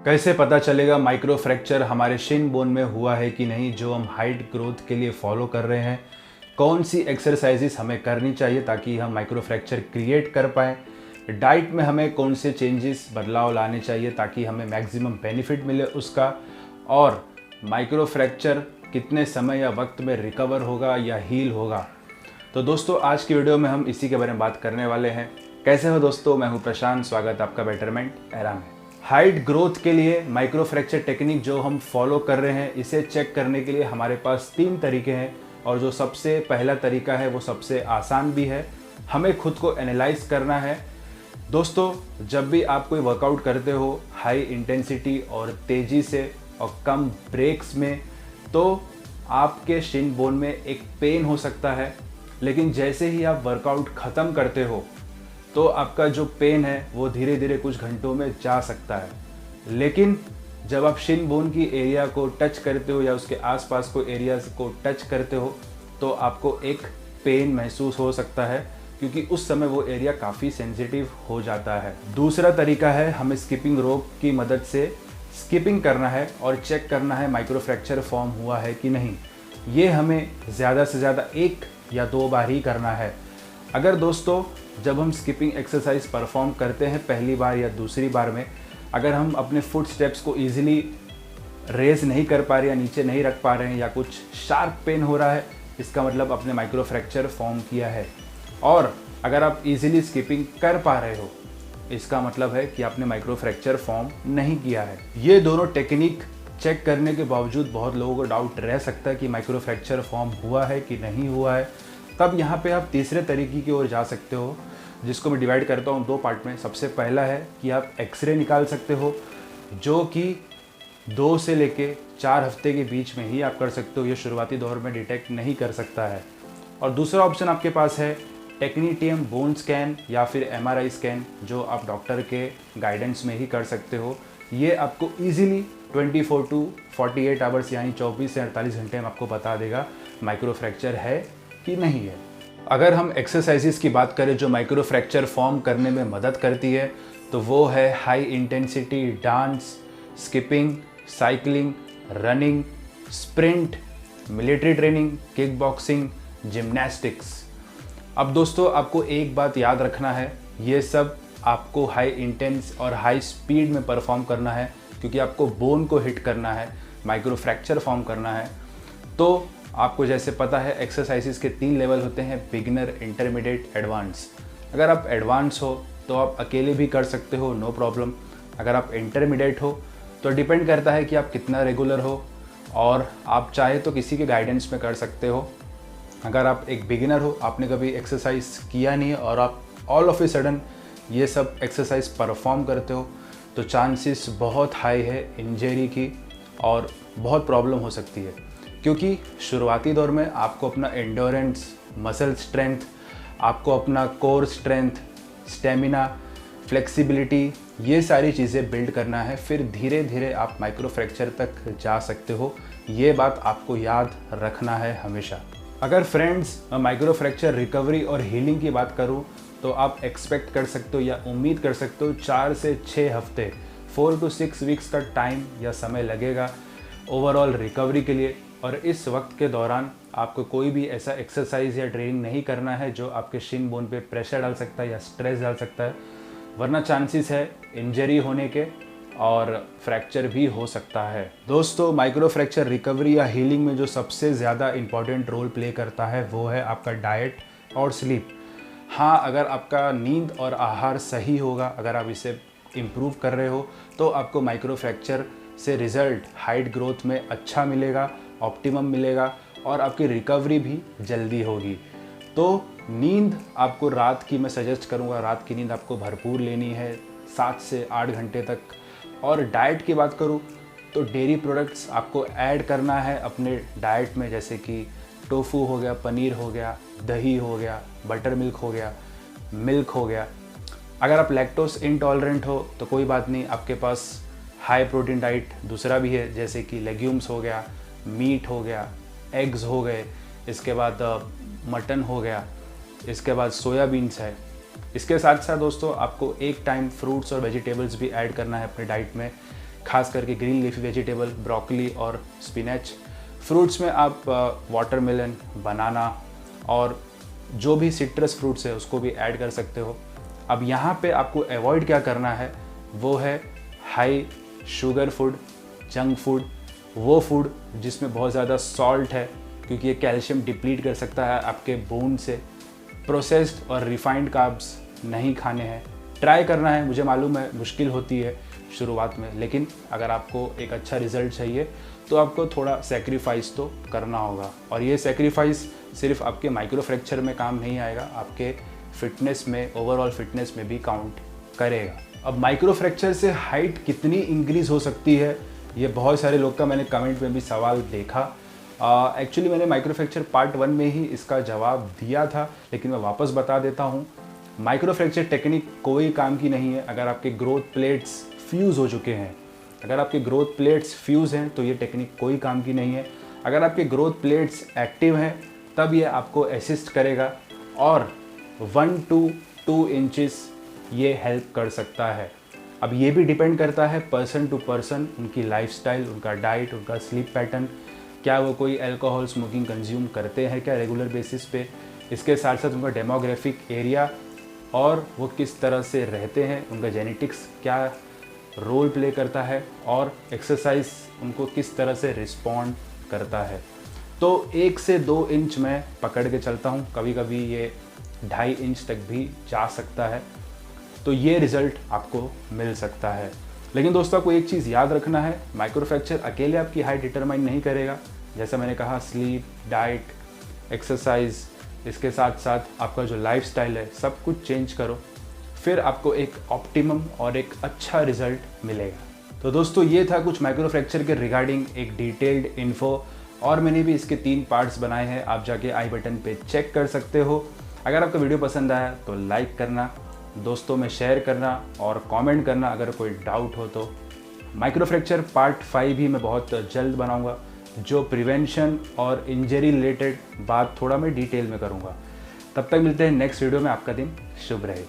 कैसे पता चलेगा माइक्रो फ्रैक्चर हमारे शिन बोन में हुआ है कि नहीं, जो हम हाइट ग्रोथ के लिए फॉलो कर रहे हैं। कौन सी एक्सरसाइजेस हमें करनी चाहिए ताकि हम माइक्रो फ्रैक्चर क्रिएट कर पाएँ। डाइट में हमें कौन से चेंजेस बदलाव लाने चाहिए ताकि हमें मैक्सिमम बेनिफिट मिले उसका। और माइक्रो फ्रैक्चर कितने समय या वक्त में रिकवर होगा या हील होगा। तो दोस्तों आज की वीडियो में हम इसी के बारे में बात करने वाले हैं। कैसे हो दोस्तों, मैं हूं प्रशांत, स्वागत है आपका बेटरमेंट एरा में। हाइट ग्रोथ के लिए माइक्रो फ्रैक्चर टेक्निक जो हम फॉलो कर रहे हैं, इसे चेक करने के लिए हमारे पास 3 तरीके हैं। और जो सबसे पहला तरीका है वो सबसे आसान भी है। हमें खुद को एनालाइज करना है। दोस्तों जब भी आप कोई वर्कआउट करते हो हाई इंटेंसिटी और तेज़ी से और कम ब्रेक्स में, तो आपके शिन बोन में एक पेन हो सकता है। लेकिन जैसे ही आप वर्कआउट ख़त्म करते हो तो आपका जो पेन है वो धीरे धीरे कुछ घंटों में जा सकता है। लेकिन जब आप शिन बोन की एरिया को टच करते हो या उसके आसपास को एरिया को टच करते हो तो आपको एक पेन महसूस हो सकता है, क्योंकि उस समय वो एरिया काफ़ी सेंसिटिव हो जाता है। दूसरा तरीका है, हमें स्किपिंग रोप की मदद से स्किपिंग करना है और चेक करना है माइक्रो फ्रैक्चर फॉर्म हुआ है कि नहीं। ये हमें ज़्यादा से ज़्यादा 1 या 2 बार ही करना है। अगर दोस्तों जब हम स्किपिंग एक्सरसाइज परफॉर्म करते हैं पहली बार या दूसरी बार में, अगर हम अपने फुट स्टेप्स को ईजिली रेज नहीं कर पा रहे या नीचे नहीं रख पा रहे हैं या कुछ शार्प पेन हो रहा है, इसका मतलब अपने माइक्रो फ्रैक्चर फॉर्म किया है। और अगर आप इजीली स्किपिंग कर पा रहे हो, इसका मतलब है कि आपने माइक्रो फ्रैक्चर फॉर्म नहीं किया है। ये दोनों टेक्निक चेक करने के बावजूद बहुत लोगों को डाउट रह सकता है कि माइक्रो फ्रैक्चर फॉर्म हुआ है कि नहीं हुआ है। तब यहाँ पे आप तीसरे तरीके की ओर जा सकते हो, जिसको मैं डिवाइड करता हूँ 2 पार्ट में। सबसे पहला है कि आप एक्सरे निकाल सकते हो, जो कि 2 से लेके 4 हफ्ते के बीच में ही आप कर सकते हो। ये शुरुआती दौर में डिटेक्ट नहीं कर सकता है। और दूसरा ऑप्शन आपके पास है टेक्नीटियम बोन स्कैन या फिर MRI स्कैन, जो आप डॉक्टर के गाइडेंस में ही कर सकते हो। ये आपको ईजिली 24 टू 48 आवर्स यानी 24 से 48 घंटे में आपको बता देगा माइक्रो फ्रैक्चर है कि नहीं है। अगर हम एक्सरसाइजेस की बात करें जो माइक्रो फ्रैक्चर फॉर्म करने में मदद करती है, तो वो है high intensity dance, skipping, cycling, running, sprint, military training, kick boxing, gymnastics. अब दोस्तों आपको एक बात याद रखना है, ये सब आपको हाई इंटेंस और हाई स्पीड में परफॉर्म करना है, क्योंकि आपको बोन को हिट करना है, माइक्रो फ्रैक्चर फॉर्म करना है। तो आपको जैसे पता है एक्सरसाइजेस के 3 लेवल होते हैं, बिगिनर, इंटरमीडिएट, एडवांस। अगर आप एडवांस हो तो आप अकेले भी कर सकते हो, नो प्रॉब्लम। अगर आप इंटरमीडिएट हो तो डिपेंड करता है कि आप कितना रेगुलर हो, और आप चाहे तो किसी के गाइडेंस में कर सकते हो। अगर आप एक बिगिनर हो, आपने कभी एक्सरसाइज किया नहीं है और आप ऑल ऑफ ए सडन ये सब एक्सरसाइज परफॉर्म करते हो, तो चांसेस बहुत हाई है इंजरी की और बहुत प्रॉब्लम हो सकती है। क्योंकि शुरुआती दौर में आपको अपना एंडोरेंस, मसल स्ट्रेंथ, आपको अपना कोर स्ट्रेंथ, स्टेमिना, फ्लेक्सिबिलिटी, ये सारी चीज़ें बिल्ड करना है। फिर धीरे धीरे आप माइक्रो फ्रैक्चर तक जा सकते हो। ये बात आपको याद रखना है हमेशा। अगर फ्रेंड्स माइक्रो फ्रैक्चर रिकवरी और हीलिंग की बात करूँ, तो आप एक्सपेक्ट कर सकते हो या उम्मीद कर सकते हो 4 से 6 हफ्ते, 4 to 6 वीक्स का टाइम या समय लगेगा ओवरऑल रिकवरी के लिए। और इस वक्त के दौरान आपको कोई भी ऐसा एक्सरसाइज या ट्रेनिंग नहीं करना है जो आपके शिन बोन पे प्रेशर डाल सकता है या स्ट्रेस डाल सकता है, वरना चांसेस है इंजरी होने के और फ्रैक्चर भी हो सकता है। दोस्तों माइक्रो फ्रैक्चर रिकवरी या हीलिंग में जो सबसे ज़्यादा इंपॉर्टेंट रोल प्ले करता है वो है आपका डाइट और स्लीप। हाँ, अगर आपका नींद और आहार सही होगा, अगर आप इसे इम्प्रूव कर रहे हो, तो आपको माइक्रो फ्रैक्चर से रिज़ल्ट हाइट ग्रोथ में अच्छा मिलेगा, ऑप्टिमम मिलेगा और आपकी रिकवरी भी जल्दी होगी। तो नींद आपको रात की मैं सजेस्ट करूँगा, रात की नींद आपको भरपूर लेनी है, 7 से 8 घंटे तक। और डाइट की बात करूँ तो डेयरी प्रोडक्ट्स आपको ऐड करना है अपने डाइट में, जैसे कि टोफू हो गया, पनीर हो गया, दही हो गया, बटर मिल्क हो गया, मिल्क हो गया। अगर आप लैक्टोज इंटॉलरेंट हो तो कोई बात नहीं, आपके पास हाई प्रोटीन डाइट दूसरा भी है, जैसे कि लेग्यूम्स हो गया, मीट हो गया, एग्स हो गए, इसके बाद मटन हो गया, इसके बाद सोयाबीन्स है। इसके साथ साथ दोस्तों आपको एक टाइम फ्रूट्स और वेजिटेबल्स भी ऐड करना है अपने डाइट में। खास करके ग्रीन लीफी वेजिटेबल, ब्रोकली और स्पिनच। फ्रूट्स में आप वाटरमेलन, बनाना और जो भी सिट्रस फ्रूट्स है उसको भी ऐड कर सकते हो। अब यहाँ पे आपको अवॉइड क्या करना है, वो है high sugar food, junk food, वो फूड जिसमें बहुत ज़्यादा सॉल्ट है, क्योंकि ये कैल्शियम डिप्लीट कर सकता है आपके बोन से। प्रोसेस्ड और रिफाइंड कार्ब्स नहीं खाने हैं। ट्राई करना है, मुझे मालूम है मुश्किल होती है शुरुआत में, लेकिन अगर आपको एक अच्छा रिजल्ट चाहिए तो आपको थोड़ा सेक्रीफाइस तो करना होगा। और ये सेक्रीफाइस सिर्फ आपके माइक्रो फ्रैक्चर में काम नहीं आएगा, आपके फिटनेस में, ओवरऑल फिटनेस में भी काउंट करेगा। अब माइक्रो फ्रैक्चर से हाइट कितनी इंक्रीज़ हो सकती है, ये बहुत सारे लोग का मैंने कमेंट में भी सवाल देखा। एक्चुअली मैंने माइक्रो फ्रैक्चर पार्ट 1 में ही इसका जवाब दिया था, लेकिन मैं वापस बता देता हूँ। माइक्रो फ्रैक्चर टेक्निक कोई काम की नहीं है अगर आपके ग्रोथ प्लेट्स फ्यूज़ हो चुके हैं। अगर आपके ग्रोथ प्लेट्स फ्यूज़ हैं तो ये टेक्निक कोई काम की नहीं है। अगर आपके ग्रोथ प्लेट्स एक्टिव हैं तब ये आपको असिस्ट करेगा और 1 to 2 इंचेस ये हेल्प कर सकता है। अब ये भी डिपेंड करता है पर्सन टू पर्सन, उनकी लाइफस्टाइल, उनका डाइट, उनका स्लीप पैटर्न, क्या वो कोई अल्कोहल स्मोकिंग कंज्यूम करते हैं क्या रेगुलर बेसिस पे, इसके साथ साथ उनका डेमोग्राफिक एरिया और वो किस तरह से रहते हैं, उनका जेनेटिक्स क्या रोल प्ले करता है और एक्सरसाइज उनको किस तरह से रिस्पॉन्ड करता है। तो 1 से 2 इंच मैं पकड़ के चलता हूँ, कभी कभी ये 2.5 इंच तक भी जा सकता है, तो ये रिज़ल्ट आपको मिल सकता है। लेकिन दोस्तों को एक चीज़ याद रखना है, माइक्रो फ्रैक्चर अकेले आपकी हाइट डिटरमाइन नहीं करेगा। जैसा मैंने कहा, स्लीप, डाइट, एक्सरसाइज, इसके साथ साथ आपका जो लाइफस्टाइल है, सब कुछ चेंज करो, फिर आपको एक ऑप्टिमम और एक अच्छा रिज़ल्ट मिलेगा। तो दोस्तों ये था कुछ माइक्रो फ्रैक्चर के रिगार्डिंग एक डिटेल्ड इन्फो, और मैंने भी इसके 3 पार्ट्स बनाए हैं, आप जाके आई बटन पे चेक कर सकते हो। अगर आपको वीडियो पसंद आया तो लाइक करना, दोस्तों में शेयर करना और कमेंट करना अगर कोई डाउट हो तो। माइक्रो फ्रैक्चर पार्ट 5 भी मैं बहुत जल्द बनाऊंगा, जो प्रिवेंशन और इंजरी रिलेटेड बात थोड़ा मैं डिटेल में करूंगा। तब तक मिलते हैं नेक्स्ट वीडियो में। आपका दिन शुभ रहे।